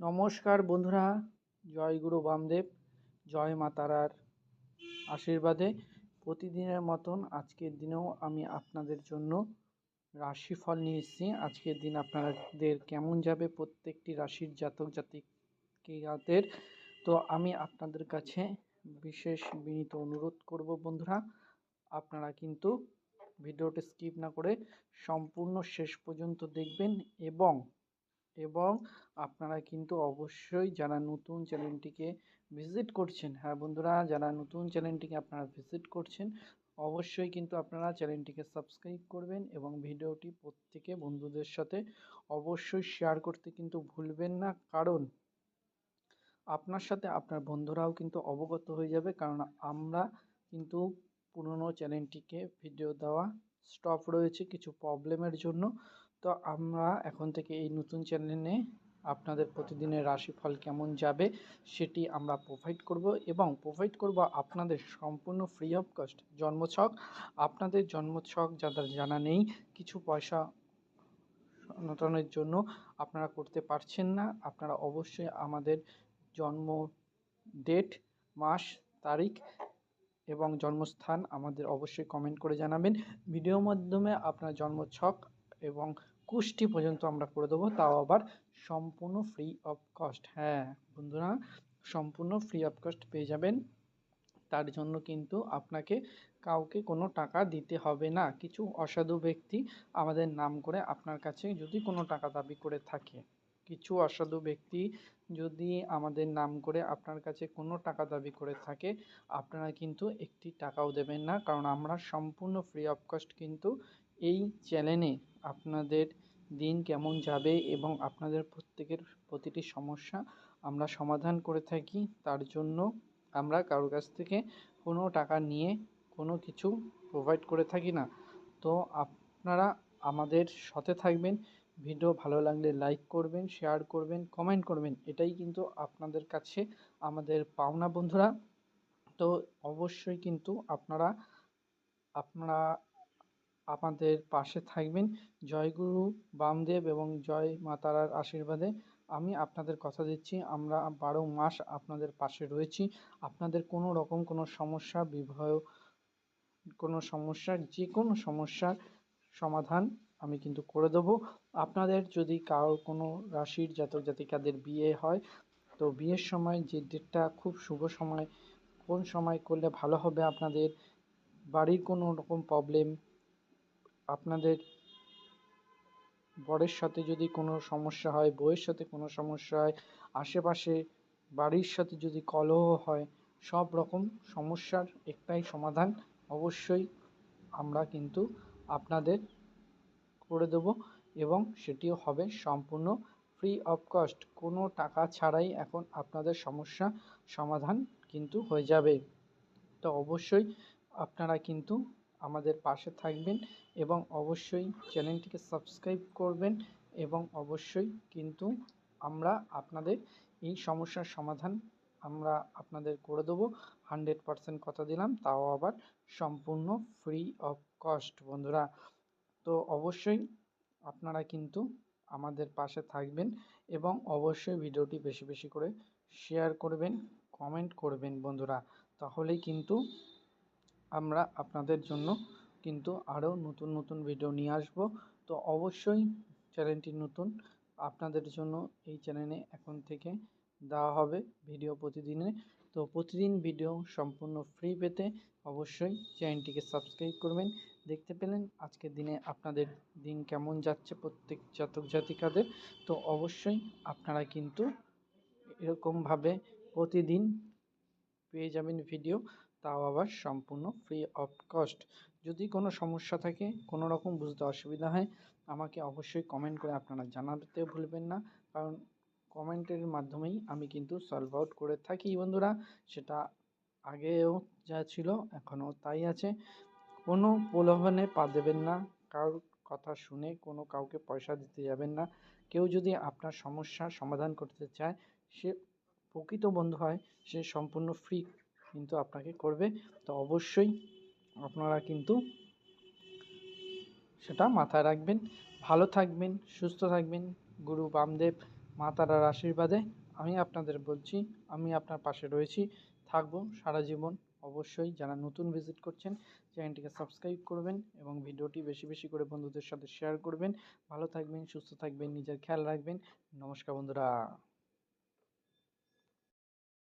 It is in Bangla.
নমস্কার বন্ধুরা, জয় গুরু বামদেব, জয় মা তারার আশীর্বাদে প্রতিদিনের মতন আজকের দিনেও আমি আপনাদের জন্য রাশিফল নিয়ে এসেছি। আজকের দিন আপনাদের কেমন যাবে প্রত্যেকটি রাশির জাতক জাতিকাদের, তো আমি আপনাদের কাছে বিশেষ বিনীত অনুরোধ করব বন্ধুরা, আপনারা কিন্তু ভিডিওটি স্কিপ না করে সম্পূর্ণ শেষ পর্যন্ত দেখবেন এবং এবং আপনারা কিন্তু অবশ্যই যারা নতুন চ্যানেলটিকে ভিজিট করছেন, হ্যাঁ বন্ধুরা, যারা নতুন চ্যানেলটিকে আপনারা ভিজিট করছেন অবশ্যই কিন্তু আপনারা চ্যানেলটিকে সাবস্ক্রাইব করবেন এবং ভিডিওটি প্রত্যেকে বন্ধুদের সাথে অবশ্যই শেয়ার করতে কিন্তু ভুলবেন না, কারণ আপনার সাথে আপনার বন্ধুরাও কিন্তু অবগত হয়ে যাবে, কারণ আমরা কিন্তু পুরনো চ্যানেলটিকে ভিডিও দেওয়া স্টপ রয়েছে কিছু প্রবলেমের জন্য। তো আমরা এখন থেকে এই নতুন চ্যানেলে আপনাদের প্রতিদিনের রাশিফল কেমন যাবে সেটি আমরা প্রোভাইড করব এবং প্রোভাইড করব আপনাদের সম্পূর্ণ ফ্রি অফ কস্ট জন্মছক। আপনাদের জন্মছক যাদের জানা নেই, কিছু পয়সা সনাতনের জন্য আপনারা করতে পারছেন না, আপনারা অবশ্যই আমাদের জন্ম ডেট, মাস, তারিখ এবং জন্মস্থান আমাদের অবশ্যই কমেন্ট করে জানাবেন। ভিডিওর মাধ্যমে আপনার জন্মছক এবং কুষ্টি পর্যন্ত আমরা করে দেবো, তাও আবার সম্পূর্ণ ফ্রি অফ কস্ট। হ্যাঁ বন্ধুরা, সম্পূর্ণ ফ্রি অফ কস্ট পেয়ে যাবেন। তার জন্য কিন্তু আপনাকে কাউকে কোনো টাকা দিতে হবে না। কিছু অসাধু ব্যক্তি আমাদের নাম করে আপনার কাছে যদি কোনো টাকা দাবি করে থাকে, কিছু অসাধু ব্যক্তি যদি আমাদের নাম করে আপনার কাছে কোনো টাকা দাবি করে থাকে, আপনারা কিন্তু একটি টাকাও দেবেন না, কারণ আমরা সম্পূর্ণ ফ্রি অফ কস্ট কিন্তু এই চ্যানেলে আপনাদের দিন কেমন যাবে এবং আপনাদের প্রত্যেকের প্রতিটি সমস্যা আমরা সমাধান করে থাকি। তার জন্য আমরা কারোর কাছ থেকে কোনো টাকা নিয়ে কোনো কিছু প্রোভাইড করে থাকি না। তো আপনারা আমাদের সাথে থাকবেন, ভিডিও ভালো লাগলে লাইক করবেন, শেয়ার করবেন, কমেন্ট করবেন, এটাই কিন্তু আপনাদের কাছে আমাদের পাওনা বন্ধুরা। তো অবশ্যই কিন্তু আপনারা আপনারা আমাদের পাশে থাকবেন। জয়গুরু বামদেব এবং জয় মা তারার আশীর্বাদে আমি আপনাদের কথা দিচ্ছি, আমরা 12 মাস আপনাদের পাশে রয়েছি। আপনাদের কোনো রকম কোনো সমস্যা কোনো সমস্যার যে কোনো সমস্যার সমাধান আমি কিন্তু করে দেবো। আপনাদের যদি কারোর কোনো রাশির জাতক জাতিকাদের বিয়ে হয়, তো বিয়ের সময় যে ডেটটা খুব শুভ সময়, কোন সময় করলে ভালো হবে, আপনাদের বাড়ির কোনো রকম প্রবলেম, আপনাদের বরের সাথে যদি কোনো সমস্যা হয়, বউয়ের সাথে কোনো সমস্যা হয়, আশেপাশে বাড়ির সাথে যদি কলহ হয়, সব রকম সমস্যার একটাই সমাধান অবশ্যই আমরা কিন্তু আপনাদের করে দেব এবং সেটিও হবে সম্পূর্ণ ফ্রি অফ কস্ট, কোনো টাকা ছাড়াই এখন আপনাদের সমস্যা সমাধান কিন্তু হয়ে যাবে। তো অবশ্যই আপনারা কিন্তু আমাদের পাশে থাকবেন এবং অবশ্যই চ্যানেলটিকে সাবস্ক্রাইব করবেন এবং অবশ্যই কিন্তু আমরা আপনাদের এই সমস্যার সমাধান আমরা আপনাদের করে দেবো 100% কথা দিলাম, তাও আবার সম্পূর্ণ ফ্রি অফ কস্ট বন্ধুরা। তো অবশ্যই আপনারা কিন্তু আমাদের পাশে থাকবেন এবং অবশ্যই ভিডিওটি বেশি বেশি করে শেয়ার করবেন, কমেন্ট করবেন বন্ধুরা, তাহলেই কিন্তু আমরা আপনাদের জন্য কিন্তু আরও নতুন নতুন ভিডিও নিয়ে আসব। তো অবশ্যই চ্যানেলটি নতুন, আপনাদের জন্য এই চ্যানেলে এখন থেকে দেওয়া হবে ভিডিও প্রতিদিনে। তো প্রতিদিন ভিডিও সম্পূর্ণ ফ্রি পেতে অবশ্যই চ্যানেলটিকে সাবস্ক্রাইব করবেন। দেখতে পেলেন আজকের দিনে আপনাদের দিন কেমন যাচ্ছে প্রত্যেক জাতক জাতিকাদের। তো অবশ্যই আপনারা কিন্তু এরকমভাবে প্রতিদিন পেয়ে যাবেন ভিডিও, তাও আবার সম্পূর্ণ ফ্রি অফ কস্ট। যদি কোনো সমস্যা থাকে, কোনো রকম বুঝতে অসুবিধা হয়, আমাকে অবশ্যই কমেন্ট করে আপনারা জানাতে ভুলবেন না, কারণ কমেন্টের মাধ্যমেই আমি কিন্তু সলভ আউট করে থাকি বন্ধুরা। সেটা আগেও যা ছিল এখনও তাই আছে। কোনো প্রলোভনে পা দেবেন না, কারোর কথা শুনে কোনো কাউকে পয়সা দিতে যাবেন না। কেউ যদি আপনার সমস্যার সমাধান করতে চায়, সে প্রকৃত বন্ধু হয়, সে সম্পূর্ণ ফ্রি কিন্তু আপনাকে করবে। তো অবশ্যই আপনারা কিন্তু সেটা মাথায় রাখবেন। ভালো থাকবেন, সুস্থ থাকবেন। গুরু বামদেব, মা তারার আশীর্বাদে আমি আপনাদের বলছি, আমি আপনার পাশে রয়েছি, থাকবো সারা জীবন। অবশ্যই যারা নতুন ভিজিট করছেন চ্যানেলটিকে সাবস্ক্রাইব করবেন এবং ভিডিওটি বেশি বেশি করে বন্ধুদের সাথে শেয়ার করবেন। ভালো থাকবেন, সুস্থ থাকবেন, নিজের খেয়াল রাখবেন। নমস্কার বন্ধুরা।